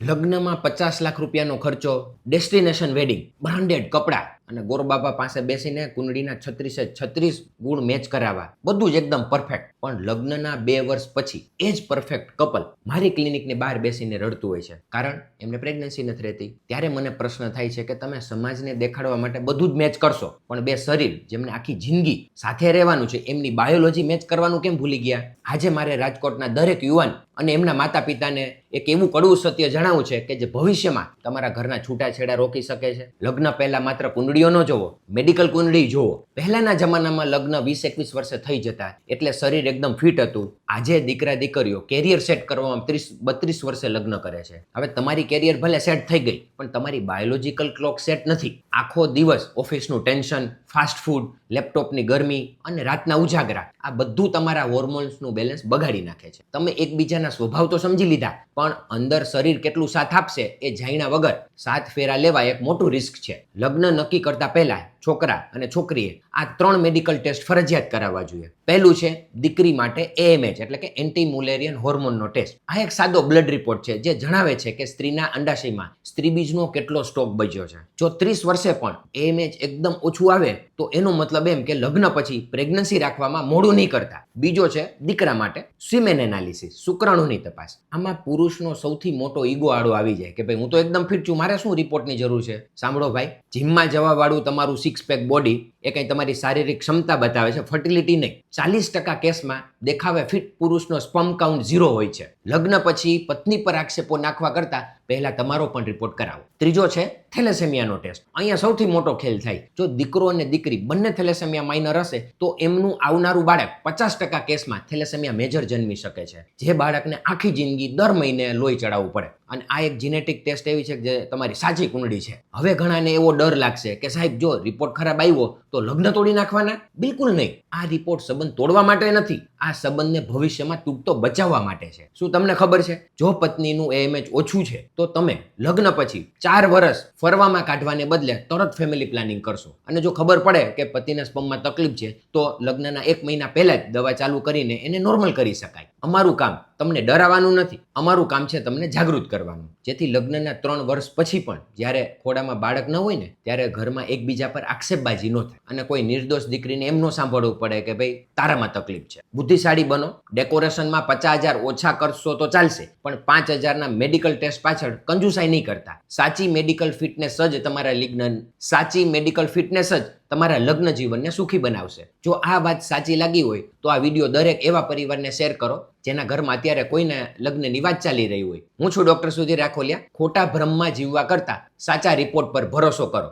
લગ્નમાં 50 લાખ રૂપિયાનો ખર્ચો, ડેસ્ટિનેશન વેડિંગ, બ્રાન્ડેડ કપડાં અને ગોરબાપા પાસે બેસીને કુંડળીના 36 ગુણ મેચ કરાવવા, બધું જ એકદમ પરફેક્ટ. પણ લગ્નના 2 વર્ષ પછી એ જ પરફેક્ટ કપલ મારી ક્લિનિકની બહાર બેસીને રડતું હોય છે, કારણ એમને પ્રેગ્નન્સી નથી રહેતી. ત્યારે મને પ્રશ્ન થાય છે કે તમે સમાજને દેખાડવા માટે બધું જ મેચ કરશો, પણ બે શરીર જેમને આખી જિંદગી સાથે રહેવાનું છે એમની બાયોલોજી મેચ કરવાનું કેમ ભૂલી ગયા? આજે મારે રાજકોટના દરેક યુવાન અને એમના માતા પિતાને એક એવું કડવું સત્ય જણાવવું છે કે જે ભવિષ્યમાં તમારા ઘરના છૂટાછેડા રોકી શકે છે. લગ્ન પહેલા માત્ર કુંડળીઓ ન જોવો, મેડિકલ કુંડળી જોવો. પહેલાના જમાનામાં લગ્ન 20-21 વર્ષે થઈ જતા એટલે શરીર એકદમ ફિટ હતું. આજે દીકરા દીકરીઓ કેરિયર સેટ કરવામાં 30-32 વર્ષે લગ્ન કરે છે. હવે તમારી કેરિયર ભલે સેટ થઈ ગઈ, પણ તમારી બાયોલોજીકલ ક્લોક સેટ નથી. આખો દિવસ ઓફિસનું ટેન્શન, ફાસ્ટ ફૂડ, લેપટોપની ગરમી અને રાતના ઉજાગરા, આ બધું તમારા હોર્મોન્સનું બેલેન્સ બગાડી નાખે છે. તમે એકબીજાના સ્વભાવ તો સમજી લીધા, પણ અંદર શરીર કેટલું સાથ આપશે એ જાણ્યા વગર 7 ફેરા લેવા એક મોટું રિસ્ક છે. લગ્ન નક્કી કરતા પહેલા છોકરા અને છોકરીએ આ 3 મેડિકલ ટેસ્ટ ફરજિયાત કરાવવા જોઈએ. પહેલું છે દીકરી માટે AMH એટલે કે એન્ટી મુલેરિયન હોર્મોનનો ટેસ્ટ. આ એક સાદો બ્લડ રિપોર્ટ છે જે જણાવે છે કે સ્ત્રીના અંડાશયમાં સ્ત્રીબીજનો કેટલો સ્ટોક બચ્યો છે. જો 30 વર્ષે પણ AMH એકદમ ઓછું આવે તો એનો મતલબ એમ કે લગ્ન પછી પ્રેગ્નન્સી રાખવામાં મોડું નહીં કરતા. બીજો છે દીકરા માટે સ્વિમેન એનાલિસિસ, શુક્રાણુની તપાસ. આમાં પુરુષનો સૌથી મોટો ઈગો આડો આવી જાય કે ભાઈ હું તો એકદમ ફિટ છું, મારે શું રિપોર્ટની જરૂર છે? સાંભળો ભાઈ, જીમમાં જવા વાળું તમારું 6 પેક બોડી એ કંઈ તમારી શારીરિક ક્ષમતા બતાવે છે, ફર્ટિલિટી નહીં. 40% કેસમાં દેખાવે ફિટ પુરુષનો સ્પર્મ કાઉન્ટ 0 હોય છે. લગ્ન પછી પત્ની પર આક્ષેપો નાખવા કરતા પહેલા તમારો પણ રિપોર્ટ કરાવો. ત્રીજો છે થેલેસેમિયાનો ટેસ્ટ. અહીંયા સૌથી મોટો ખેલ થાય. જો દીકરો અને દીકરી બંને થેલેસેમિયા માઇનર હશે તો એમનું આવનારું બાળક 50% કેસમાં થેલેસેમિયા મેજર જન્મી શકે છે, જે બાળકને આખી જિંદગી દર મહિને લોહી ચડાવવું પડે. અને આ એક જીનેટિક ટેસ્ટ એવી છે જે તમારી સાચી કુંડળી છે. હવે ઘણાને એવો ડર લાગશે કે સાહેબ જો રિપોર્ટ ખરાબ આવ્યો તો લગ્ન તોડી નાખવાના? બિલકુલ નહીં. આ રિપોર્ટ સંબંધ તોડવા માટે નથી, આ સંબંધને ભવિષ્યમાં તૂટતો બચાવવા માટે છે. શું તમને ખબર છે, જો પત્નીનું AMH ઓછું છે તો તમે લગ્ન પછી 4 વર્ષ ફરવામાં કાઢવાને બદલે તરત ફેમિલી પ્લાનિંગ કરશો. અને જો ખબર પડે કે પતિના સ્પર્મમાં તકલીફ છે તો લગ્નના 1 મહિના પહેલા જ દવા ચાલુ કરીને એને નોર્મલ કરી શકાય. અમારું કામ તમને ડરાવવાનું નથી, અમારું કામ છે તમને જાગૃત કરવાનું, જેથી લગ્નના 3 વર્ષ પછી પણ જ્યારે ખોડામાં બાળક ન હોય ને ત્યારે ઘરમાં એકબીજા પર આક્ષેપબાજી ન થાય અને કોઈ નિર્દોષ દીકરીને એમ ન સાંભળવું પડે કે ભાઈ તારામાં તકલીફ છે. બુદ્ધિશાળી બનો. ડેકોરેશનમાં 50,000 ઓછા કરશો તો ચાલશે, પણ 5,000ના મેડિકલ ટેસ્ટ પાછળ કંજુસાઈ નહીં કરતા. સાચી મેડિકલ ફિટનેસ જ તમારા લગ્ન જીવનને સુખી બનાવશે. જો આ વાત સાચી લાગી હોય તો આ વિડીયો દરેક એવા પરિવારને શેર કરો જેના ઘરમાં અત્યારે કોઈને લગ્નની વાત ચાલી રહી હોય. હું છું ડોક્ટર સુધીર રાખોલિયા. ખોટા ભ્રમમાં જીવવા કરતા સાચા રિપોર્ટ પર ભરોસો કરો.